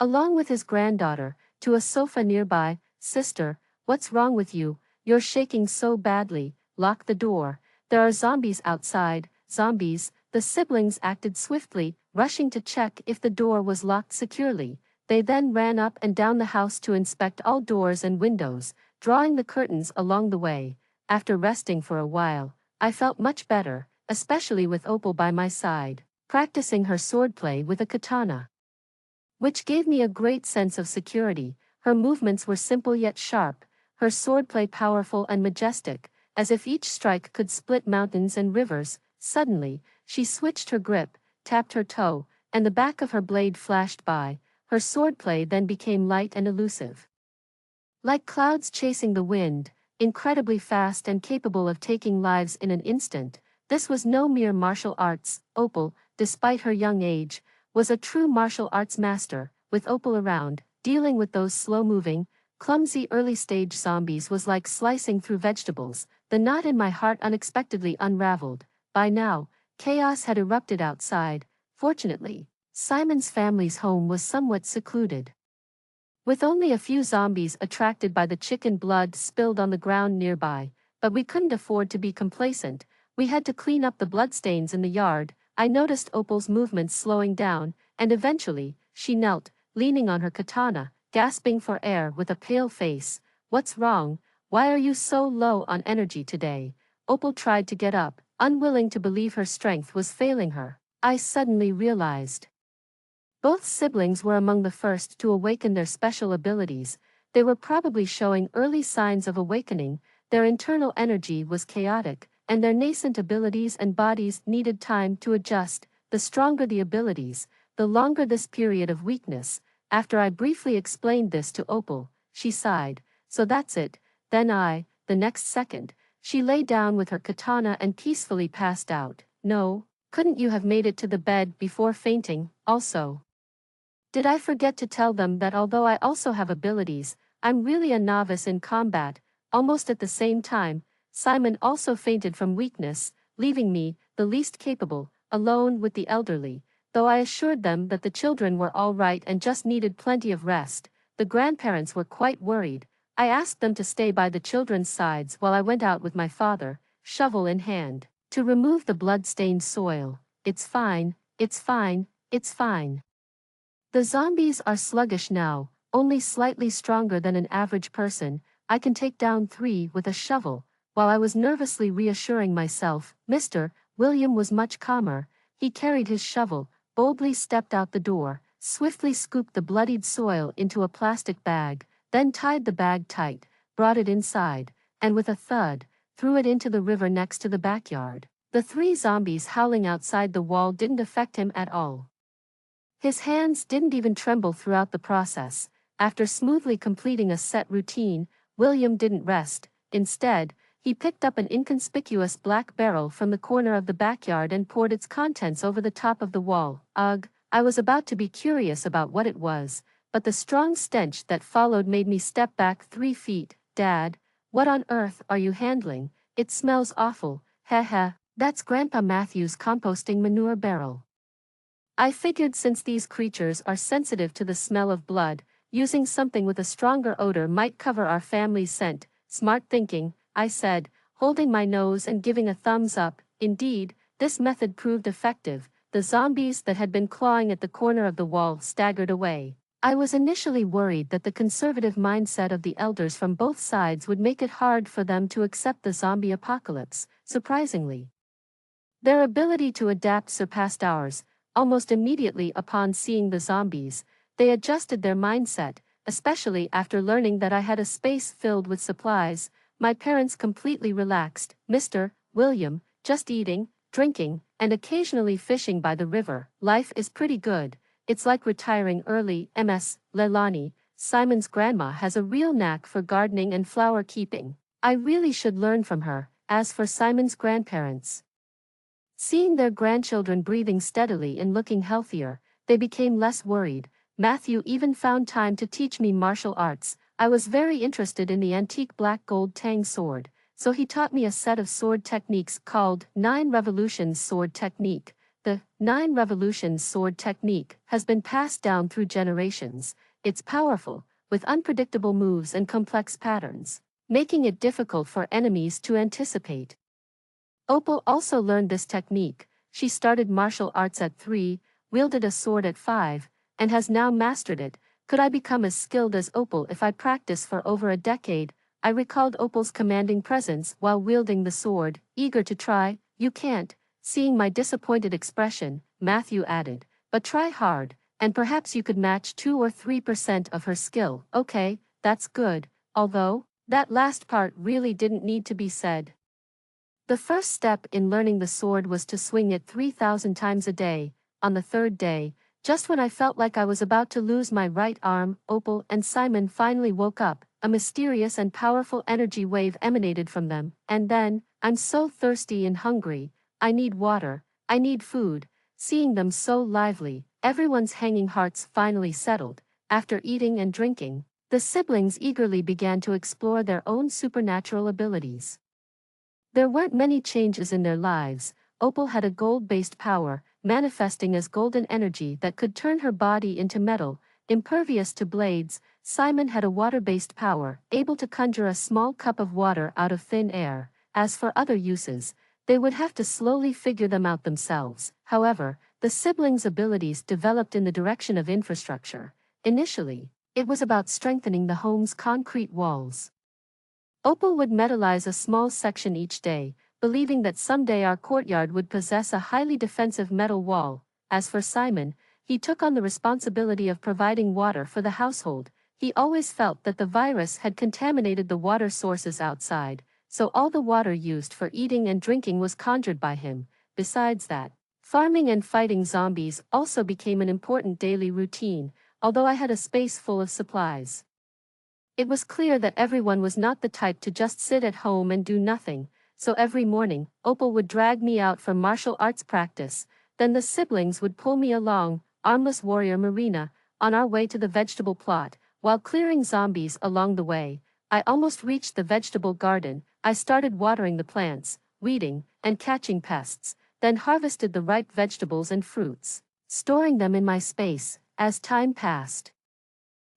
along with his granddaughter, to a sofa nearby. "Sister, what's wrong with you? You're shaking so badly." "Lock the door. There are zombies outside." "Zombies?" The siblings acted swiftly, rushing to check if the door was locked securely. They then ran up and down the house to inspect all doors and windows, drawing the curtains along the way. After resting for a while, I felt much better, especially with Opal by my side, practicing her swordplay with a katana, which gave me a great sense of security. Her movements were simple yet sharp, her swordplay powerful and majestic, as if each strike could split mountains and rivers. Suddenly, she switched her grip, tapped her toe, and the back of her blade flashed by. Her swordplay then became light and elusive, like clouds chasing the wind, incredibly fast and capable of taking lives in an instant. This was no mere martial arts. Opal, despite her young age, was a true martial arts master. With Opal around, dealing with those slow-moving, clumsy early-stage zombies was like slicing through vegetables. The knot in my heart unexpectedly unraveled. By now, chaos had erupted outside. Fortunately, Simon's family's home was somewhat secluded, with only a few zombies attracted by the chicken blood spilled on the ground nearby. But we couldn't afford to be complacent. We had to clean up the bloodstains in the yard. I noticed Opal's movements slowing down, and eventually, she knelt, leaning on her katana, gasping for air with a pale face. "What's wrong? Why are you so low on energy today?" Opal tried to get up, unwilling to believe her strength was failing her. I suddenly realized both siblings were among the first to awaken their special abilities. They were probably showing early signs of awakening. Their internal energy was chaotic, and their nascent abilities and bodies needed time to adjust. The stronger the abilities, the longer this period of weakness. After I briefly explained this to Opal, she sighed. "So that's it." The next second, she lay down with her katana and peacefully passed out. "No, couldn't you have made it to the bed before fainting? Also, did I forget to tell them that although I also have abilities, I'm really a novice in combat?" Almost at the same time, Simon also fainted from weakness, leaving me, the least capable, alone with the elderly. Though I assured them that the children were all right and just needed plenty of rest, the grandparents were quite worried. I asked them to stay by the children's sides while I went out with my father, shovel in hand, to remove the blood-stained soil. "It's fine, it's fine, it's fine. The zombies are sluggish now, only slightly stronger than an average person. I can take down 3 with a shovel." While I was nervously reassuring myself, Mr. William was much calmer. He carried his shovel, boldly stepped out the door, swiftly scooped the bloodied soil into a plastic bag, then tied the bag tight, brought it inside, and with a thud, threw it into the river next to the backyard. The 3 zombies howling outside the wall didn't affect him at all. His hands didn't even tremble throughout the process. After smoothly completing a set routine, William didn't rest. Instead, he picked up an inconspicuous black barrel from the corner of the backyard and poured its contents over the top of the wall. Ugh, I was about to be curious about what it was, but the strong stench that followed made me step back 3 feet. "Dad, what on earth are you handling? It smells awful." "Heh, that's Grandpa Matthew's composting manure barrel." I figured since these creatures are sensitive to the smell of blood, using something with a stronger odor might cover our family's scent. "Smart thinking," I said, holding my nose and giving a thumbs up. Indeed, this method proved effective. The zombies that had been clawing at the corner of the wall staggered away. I was initially worried that the conservative mindset of the elders from both sides would make it hard for them to accept the zombie apocalypse. Surprisingly, their ability to adapt surpassed ours. Almost immediately upon seeing the zombies, they adjusted their mindset, especially after learning that I had a space filled with supplies. My parents completely relaxed. "Mr. William, just eating, drinking, and occasionally fishing by the river. Life is pretty good. It's like retiring early." Ms. Leilani, Simon's grandma, has a real knack for gardening and flower keeping. I really should learn from her. As for Simon's grandparents, seeing their grandchildren breathing steadily and looking healthier, they became less worried. Matthew even found time to teach me martial arts. I was very interested in the antique black gold tang sword, so he taught me a set of sword techniques called 9 Revolutions Sword Technique. The 9 Revolutions Sword Technique has been passed down through generations. It's powerful, with unpredictable moves and complex patterns, making it difficult for enemies to anticipate. Opal also learned this technique. She started martial arts at 3, wielded a sword at 5, and has now mastered it. Could I become as skilled as Opal if I practice for over a decade? I recalled Opal's commanding presence while wielding the sword, eager to try. You can't. Seeing my disappointed expression, Matthew added, but try hard, and perhaps you could match 2 or 3% of her skill. Okay, that's good, although, that last part really didn't need to be said. The first step in learning the sword was to swing it 3,000 times a day. On the third day, just when I felt like I was about to lose my right arm, Opal and Simon finally woke up. A mysterious and powerful energy wave emanated from them, and then, I'm so thirsty and hungry, I need water, I need food. Seeing them so lively, everyone's hanging hearts finally settled. After eating and drinking, the siblings eagerly began to explore their own supernatural abilities. There weren't many changes in their lives. Opal had a gold-based power, manifesting as golden energy that could turn her body into metal, impervious to blades. Simon had a water-based power, able to conjure a small cup of water out of thin air. As for other uses, they would have to slowly figure them out themselves. However, the siblings' abilities developed in the direction of infrastructure. Initially, it was about strengthening the home's concrete walls. Opal would metallize a small section each day, believing that someday our courtyard would possess a highly defensive metal wall. As for Simon, he took on the responsibility of providing water for the household. He always felt that the virus had contaminated the water sources outside, so all the water used for eating and drinking was conjured by him. Besides that, farming and fighting zombies also became an important daily routine, although I had a space full of supplies. It was clear that everyone was not the type to just sit at home and do nothing, so every morning, Opal would drag me out for martial arts practice, then the siblings would pull me along, armless warrior Marina, on our way to the vegetable plot. While clearing zombies along the way, I almost reached the vegetable garden. I started watering the plants, weeding, and catching pests, then harvested the ripe vegetables and fruits, storing them in my space. As time passed,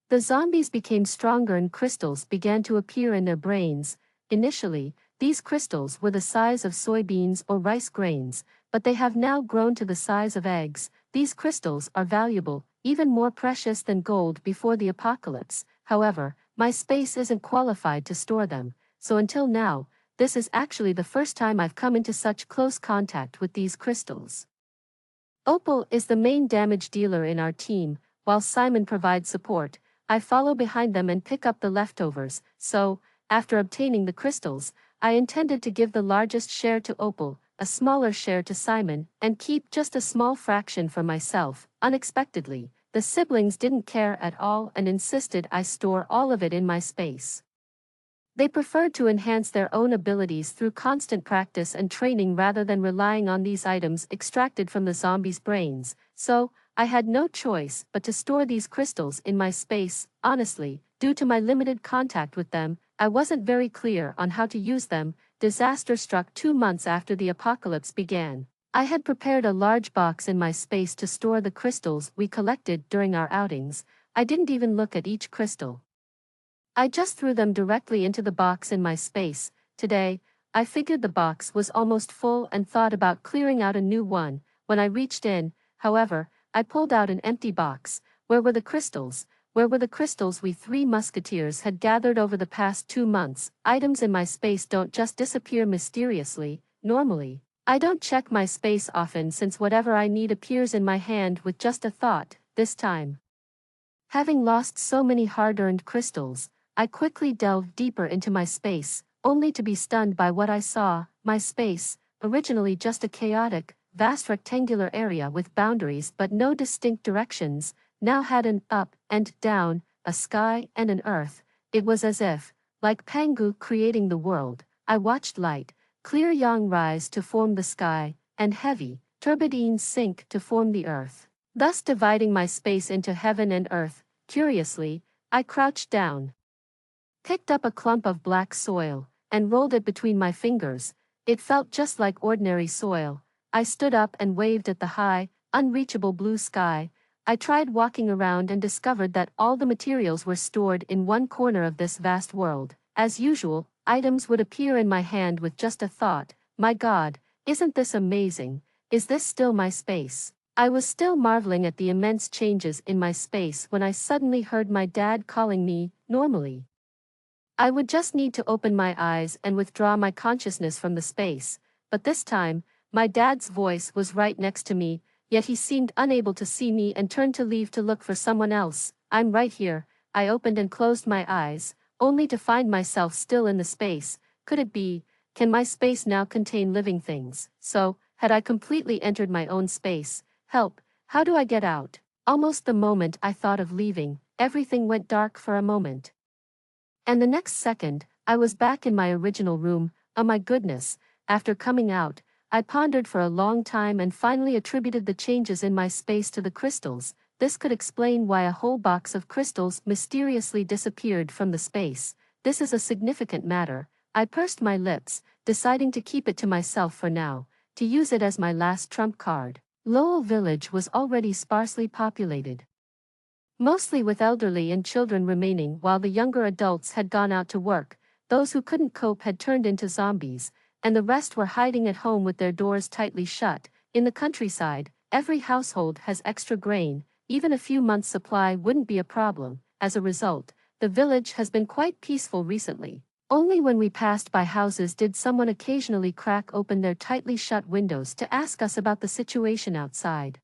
the zombies became stronger and crystals began to appear in their brains. Initially, these crystals were the size of soybeans or rice grains, but they have now grown to the size of eggs. These crystals are valuable, even more precious than gold before the apocalypse. However, my space isn't qualified to store them, so until now, this is actually the first time I've come into such close contact with these crystals. Opal is the main damage dealer in our team, while Simon provides support. I follow behind them and pick up the leftovers, so, after obtaining the crystals, I intended to give the largest share to Opal, a smaller share to Simon, and keep just a small fraction for myself. Unexpectedly, the siblings didn't care at all and insisted I store all of it in my space. They preferred to enhance their own abilities through constant practice and training rather than relying on these items extracted from the zombies' brains, so, I had no choice but to store these crystals in my space. Honestly, due to my limited contact with them, I wasn't very clear on how to use them. Disaster struck 2 months after the apocalypse began. I had prepared a large box in my space to store the crystals we collected during our outings. I didn't even look at each crystal. I just threw them directly into the box in my space. Today, I figured the box was almost full and thought about clearing out a new one. When I reached in, however, I pulled out an empty box. Where were the crystals? Where were the crystals we 3 musketeers had gathered over the past 2 months? Items in my space don't just disappear mysteriously. Normally, I don't check my space often since whatever I need appears in my hand with just a thought. This time, having lost so many hard-earned crystals, I quickly delved deeper into my space, only to be stunned by what I saw. My space, originally just a chaotic, vast rectangular area with boundaries but no distinct directions, now had an up and down, a sky and an earth. It was as if, like Pangu creating the world, I watched light, clear yang rise to form the sky, and heavy, turbidine sink to form the earth, thus dividing my space into heaven and earth. Curiously, I crouched down, picked up a clump of black soil, and rolled it between my fingers. It felt just like ordinary soil. I stood up and waved at the high, unreachable blue sky. I tried walking around and discovered that all the materials were stored in one corner of this vast world. As usual, items would appear in my hand with just a thought. My God, isn't this amazing? Is this still my space? I was still marveling at the immense changes in my space when I suddenly heard my dad calling me. Normally, I would just need to open my eyes and withdraw my consciousness from the space, but this time, my dad's voice was right next to me, yet he seemed unable to see me and turned to leave to look for someone else. I'm right here. I opened and closed my eyes, only to find myself still in the space. Could it be? Can my space now contain living things? So, had I completely entered my own space? Help, how do I get out? Almost the moment I thought of leaving, everything went dark for a moment. And the next second, I was back in my original room. Oh my goodness, after coming out, I pondered for a long time and finally attributed the changes in my space to the crystals. This could explain why a whole box of crystals mysteriously disappeared from the space. This is a significant matter. I pursed my lips, deciding to keep it to myself for now, to use it as my last trump card. Lowell Village was already sparsely populated, mostly with elderly and children remaining while the younger adults had gone out to work. Those who couldn't cope had turned into zombies, and the rest were hiding at home with their doors tightly shut. In the countryside, every household has extra grain, even a few months' supply wouldn't be a problem. As a result, the village has been quite peaceful recently. Only when we passed by houses did someone occasionally crack open their tightly shut windows to ask us about the situation outside.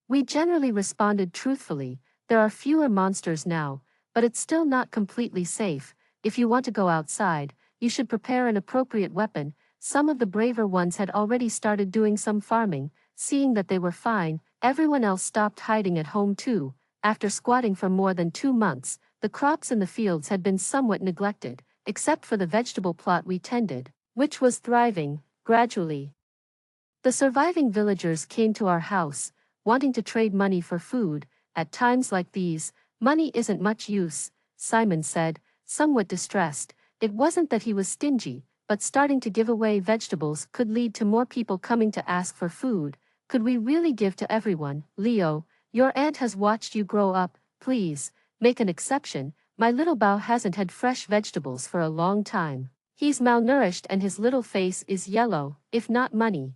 We generally responded truthfully. There are fewer monsters now, but it's still not completely safe. If you want to go outside, you should prepare an appropriate weapon. Some of the braver ones had already started doing some farming. Seeing that they were fine, everyone else stopped hiding at home too. After squatting for more than 2 months, the crops in the fields had been somewhat neglected, except for the vegetable plot we tended, which was thriving. Gradually, the surviving villagers came to our house, wanting to trade money for food. At times like these, money isn't much use, Simon said, somewhat distressed. It wasn't that he was stingy, but starting to give away vegetables could lead to more people coming to ask for food. Could we really give to everyone? Leo, your aunt has watched you grow up. Please, make an exception. My little Bao hasn't had fresh vegetables for a long time. He's malnourished and his little face is yellow. If not money,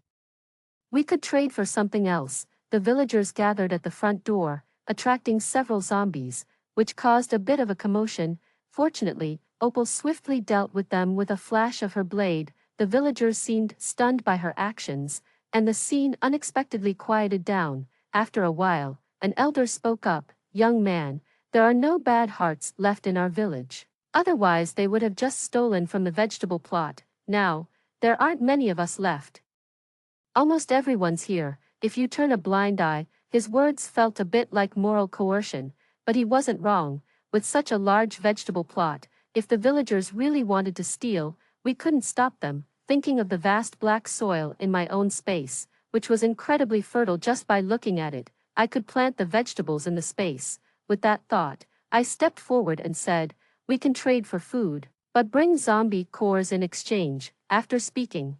we could trade for something else. The villagers gathered at the front door, attracting several zombies, which caused a bit of a commotion. Fortunately, Opal swiftly dealt with them with a flash of her blade. The villagers seemed stunned by her actions, and the scene unexpectedly quieted down. After a while, an elder spoke up. Young man, there are no bad hearts left in our village. Otherwise they would have just stolen from the vegetable plot. Now, there aren't many of us left. Almost everyone's here. If you turn a blind eye. His words felt a bit like moral coercion, but he wasn't wrong. With such a large vegetable plot, if the villagers really wanted to steal, we couldn't stop them. Thinking of the vast black soil in my own space, which was incredibly fertile just by looking at it, I could plant the vegetables in the space. With that thought, I stepped forward and said, we can trade for food, but bring zombie cores in exchange. After speaking,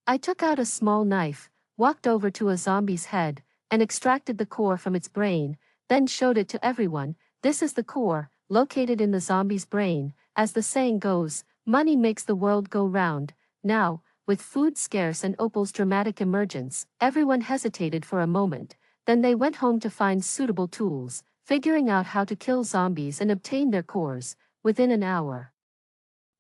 I took out a small knife, walked over to a zombie's head, and extracted the core from its brain, then showed it to everyone. This is the core, located in the zombie's brain. As the saying goes, money makes the world go round. Now, with food scarce and Opal's dramatic emergence, everyone hesitated for a moment. Then they went home to find suitable tools, figuring out how to kill zombies and obtain their cores. Within an hour,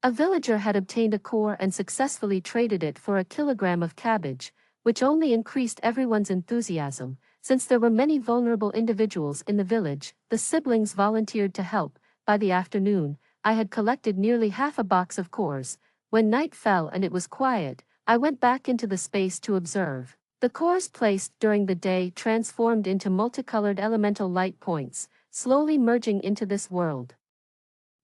a villager had obtained a core and successfully traded it for a kilogram of cabbage, which only increased everyone's enthusiasm. Since there were many vulnerable individuals in the village, the siblings volunteered to help. By the afternoon, I had collected nearly half a box of cores. When night fell and it was quiet, I went back into the space to observe. The cores placed during the day transformed into multicolored elemental light points, slowly merging into this world.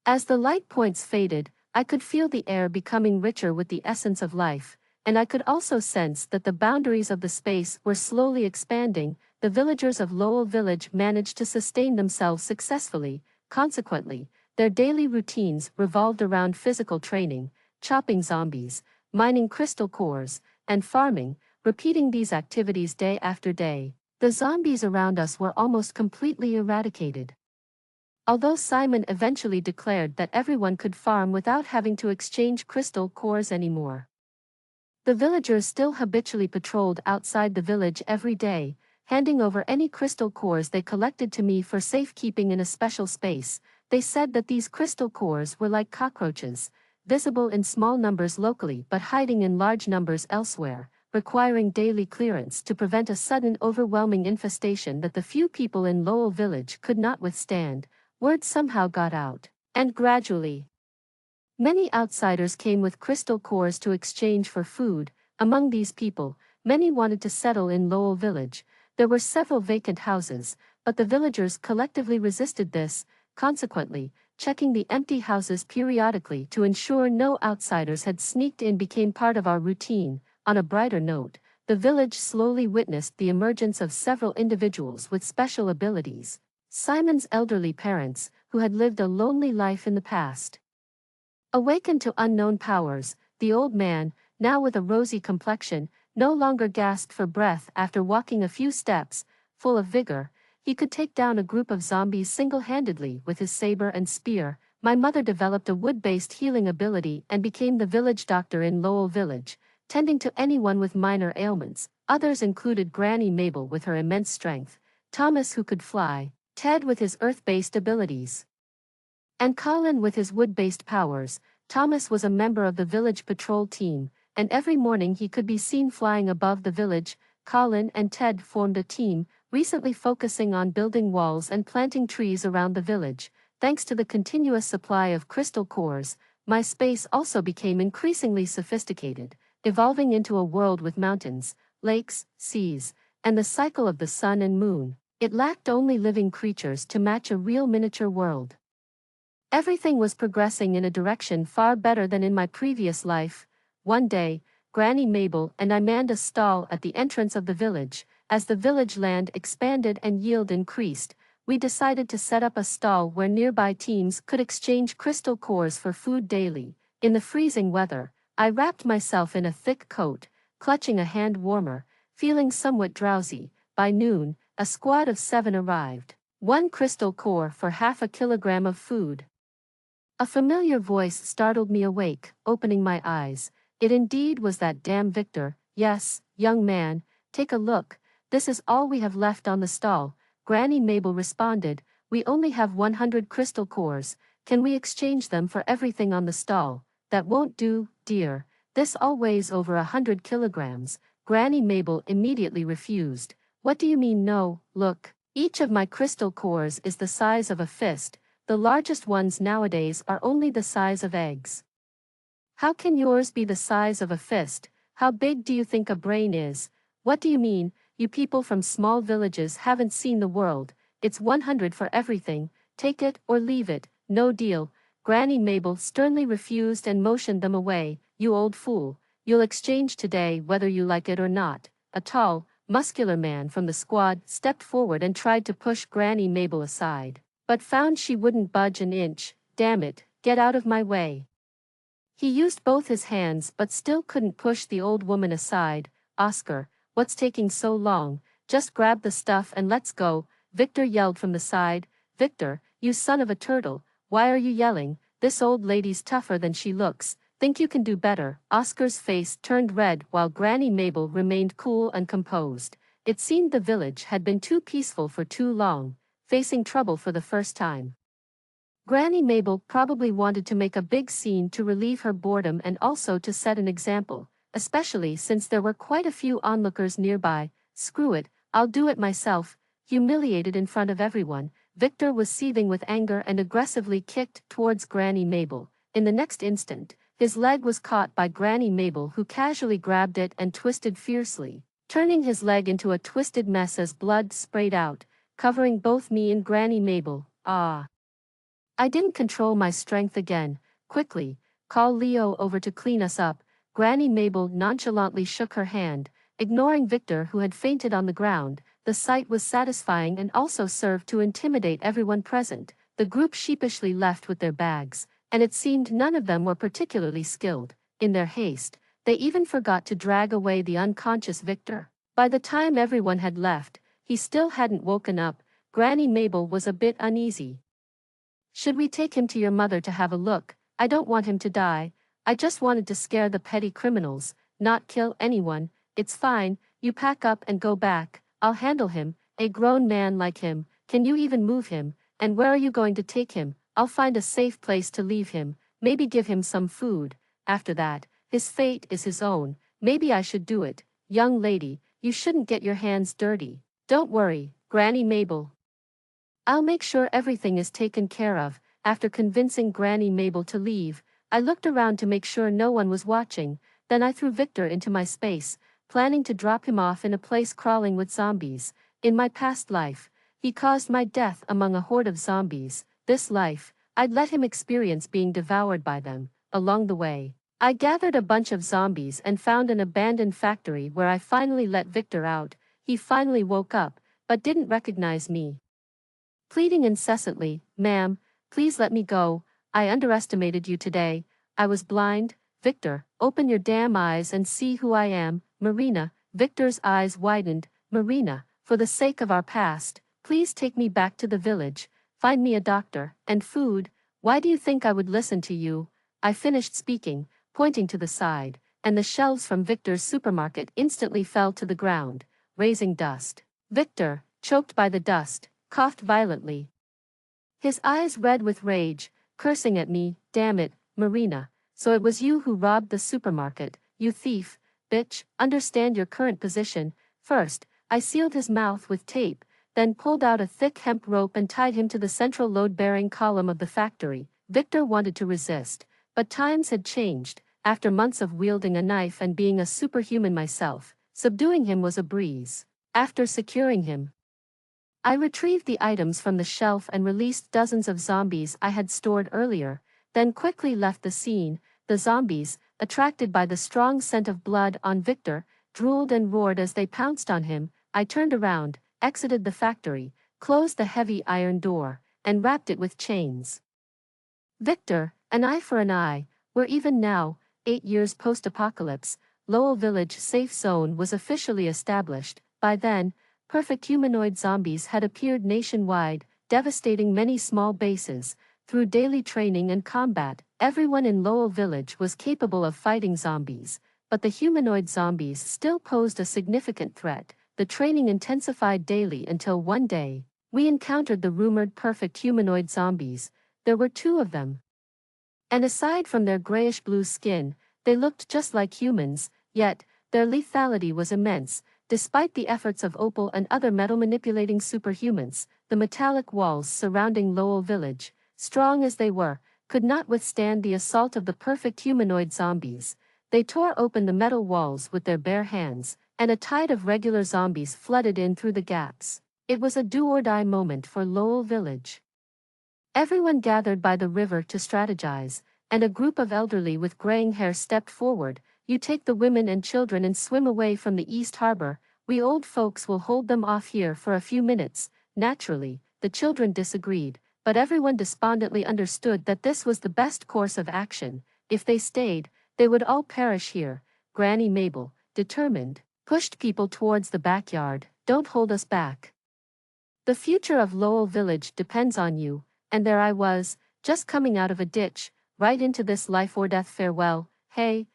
As the light points faded, I could feel the air becoming richer with the essence of life, and I could also sense that the boundaries of the space were slowly expanding. The villagers of Lowell Village managed to sustain themselves successfully. Consequently, their daily routines revolved around physical training, chopping zombies, mining crystal cores, and farming, repeating these activities day after day. The zombies around us were almost completely eradicated. Although Simon eventually declared that everyone could farm without having to exchange crystal cores anymore. The villagers still habitually patrolled outside the village every day, handing over any crystal cores they collected to me for safekeeping in a special space. They said that these crystal cores were like cockroaches, visible in small numbers locally but hiding in large numbers elsewhere, requiring daily clearance to prevent a sudden overwhelming infestation that the few people in Lowell Village could not withstand. Word somehow got out, and gradually, many outsiders came with crystal cores to exchange for food. Among these people, many wanted to settle in Lowell Village. There were several vacant houses, but the villagers collectively resisted this, consequently, checking the empty houses periodically to ensure no outsiders had sneaked in became part of our routine. On a brighter note, the village slowly witnessed the emergence of several individuals with special abilities. Simon's elderly parents, who had lived a lonely life in the past, awakened to unknown powers. The old man, now with a rosy complexion, no longer gasped for breath after walking a few steps. Full of vigor, he could take down a group of zombies single-handedly with his saber and spear. My mother developed a wood-based healing ability and became the village doctor in Lowell Village, tending to anyone with minor ailments. Others included Granny Mabel with her immense strength, Thomas who could fly, Ted with his earth-based abilities, and Colin with his wood-based powers. Thomas was a member of the village patrol team, and every morning he could be seen flying above the village. Colin and Ted formed a team, recently focusing on building walls and planting trees around the village. Thanks to the continuous supply of crystal cores, my space also became increasingly sophisticated, evolving into a world with mountains, lakes, seas, and the cycle of the sun and moon. It lacked only living creatures to match a real miniature world. Everything was progressing in a direction far better than in my previous life. One day, Granny Mabel and I manned a stall at the entrance of the village. As the village land expanded and yield increased, we decided to set up a stall where nearby teams could exchange crystal cores for food daily. In the freezing weather, I wrapped myself in a thick coat, clutching a hand warmer, feeling somewhat drowsy. By noon, a squad of 7 arrived. 1 crystal core for half a kilogram of food. A familiar voice startled me awake, opening my eyes. It indeed was that damn Victor. Yes, young man, take a look. This is all we have left on the stall. Granny Mabel responded. We only have 100 crystal cores. Can we exchange them for everything on the stall? That won't do, dear. This all weighs over 100 kilograms. Granny Mabel immediately refused. What do you mean no? Look, each of my crystal cores is the size of a fist. The largest ones nowadays are only the size of eggs. How can yours be the size of a fist? How big do you think a brain is? What do you mean? You people from small villages haven't seen the world. It's 100 for everything. Take it or leave it. No deal. Granny Mabel sternly refused and motioned them away. You old fool. You'll exchange today whether you like it or not. A tall, muscular man from the squad stepped forward and tried to push Granny Mabel aside, but found she wouldn't budge an inch. Damn it, get out of my way. He used both his hands but still couldn't push the old woman aside. Oscar, what's taking so long? Just grab the stuff and let's go, Victor yelled from the side. Victor, you son of a turtle, why are you yelling? This old lady's tougher than she looks. Think you can do better? Oscar's face turned red while Granny Mabel remained cool and composed. It seemed the village had been too peaceful for too long, facing trouble for the first time. Granny Mabel probably wanted to make a big scene to relieve her boredom and also to set an example, especially since there were quite a few onlookers nearby. Screw it, I'll do it myself. Humiliated in front of everyone, Victor was seething with anger and aggressively kicked towards Granny Mabel. In the next instant, his leg was caught by Granny Mabel, who casually grabbed it and twisted fiercely, turning his leg into a twisted mess as blood sprayed out, covering both me and Granny Mabel. Ah! I didn't control my strength again. Quickly, call Leo over to clean us up. Granny Mabel nonchalantly shook her hand, ignoring Victor who had fainted on the ground. The sight was satisfying and also served to intimidate everyone present. The group sheepishly left with their bags, and it seemed none of them were particularly skilled. In their haste, they even forgot to drag away the unconscious Victor. By the time everyone had left, he still hadn't woken up. Granny Mabel was a bit uneasy. Should we take him to your mother to have a look? I don't want him to die. I just wanted to scare the petty criminals, not kill anyone. It's fine, you pack up and go back. I'll handle him, a grown man like him. Can you even move him? And where are you going to take him? I'll find a safe place to leave him, maybe give him some food. After that, his fate is his own. Maybe I should do it. Young lady, you shouldn't get your hands dirty. Don't worry, Granny Mabel. I'll make sure everything is taken care of. After convincing Granny Mabel to leave, I looked around to make sure no one was watching. Then I threw Victor into my space, planning to drop him off in a place crawling with zombies. In my past life, he caused my death among a horde of zombies. This life, I'd let him experience being devoured by them. Along the way, I gathered a bunch of zombies and found an abandoned factory where I finally let Victor out. He finally woke up, but didn't recognize me. Pleading incessantly, "Ma'am, please let me go. I underestimated you today. I was blind. Victor, open your damn eyes and see who I am." "Marina." Victor's eyes widened. "Marina, for the sake of our past, please take me back to the village. Find me a doctor, and food." "Why do you think I would listen to you?" I finished speaking, pointing to the side, and the shelves from Victor's supermarket instantly fell to the ground, raising dust. Victor, choked by the dust, coughed violently. His eyes red with rage, cursing at me. "Damn it, Marina, so it was you who robbed the supermarket, you thief, bitch. Understand your current position." First, I sealed his mouth with tape, then pulled out a thick hemp rope and tied him to the central load-bearing column of the factory. Victor wanted to resist, but times had changed. After months of wielding a knife and being a superhuman myself, subduing him was a breeze. After securing him, I retrieved the items from the shelf and released dozens of zombies I had stored earlier, then quickly left the scene. The zombies, attracted by the strong scent of blood on Victor, drooled and roared as they pounced on him. I turned around, exited the factory, closed the heavy iron door, and wrapped it with chains. Victor, an eye for an eye. We're even now, 8 years post-apocalypse. Lowell Village safe zone was officially established. By then, perfect humanoid zombies had appeared nationwide, devastating many small bases. Through daily training and combat, everyone in Lowell Village was capable of fighting zombies, but the humanoid zombies still posed a significant threat. The training intensified daily until one day, we encountered the rumored perfect humanoid zombies. There were 2 of them. And aside from their grayish-blue skin, they looked just like humans, yet, their lethality was immense. Despite the efforts of Opal and other metal-manipulating superhumans, the metallic walls surrounding Lowell Village, strong as they were, could not withstand the assault of the perfect humanoid zombies. They tore open the metal walls with their bare hands, and a tide of regular zombies flooded in through the gaps. It was a do-or-die moment for Lowell Village. Everyone gathered by the river to strategize, and a group of elderly with graying hair stepped forward. "You take the women and children and swim away from the East Harbor. We old folks will hold them off here for a few minutes." Naturally, the children disagreed, but everyone despondently understood that this was the best course of action. If they stayed, they would all perish here. Granny Mabel, determined, pushed people towards the backyard. "Don't hold us back. The future of Lowell Village depends on you." And there I was, just coming out of a ditch, right into this life or death farewell. Hey,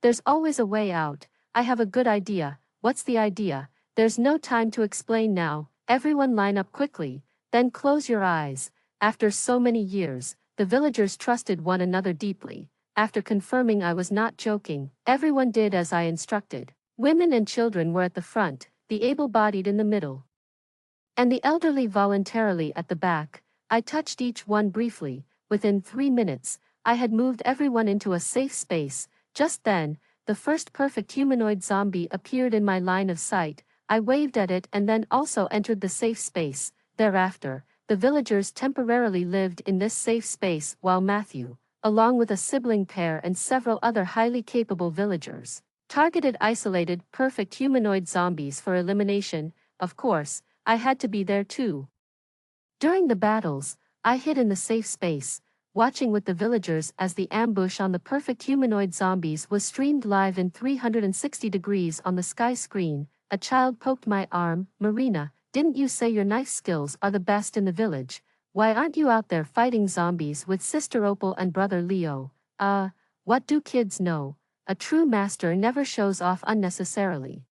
there's always a way out. I have a good idea. What's the idea? There's no time to explain now. Everyone line up quickly, then close your eyes. After so many years, the villagers trusted one another deeply. After confirming I was not joking, everyone did as I instructed. Women and children were at the front, the able-bodied in the middle, and the elderly voluntarily at the back. I touched each one briefly. Within 3 minutes, I had moved everyone into a safe space. Just then, the first perfect humanoid zombie appeared in my line of sight. I waved at it and then also entered the safe space. Thereafter, the villagers temporarily lived in this safe space while Matthew, along with a sibling pair and several other highly capable villagers, targeted isolated perfect humanoid zombies for elimination. Of course, I had to be there too. During the battles, I hid in the safe space, watching with the villagers as the ambush on the perfect humanoid zombies was streamed live in 360 degrees on the sky screen. A child poked my arm. "Marina, didn't you say your knife skills are the best in the village? Why aren't you out there fighting zombies with Sister Opal and Brother Leo?" What do kids know? A true master never shows off unnecessarily.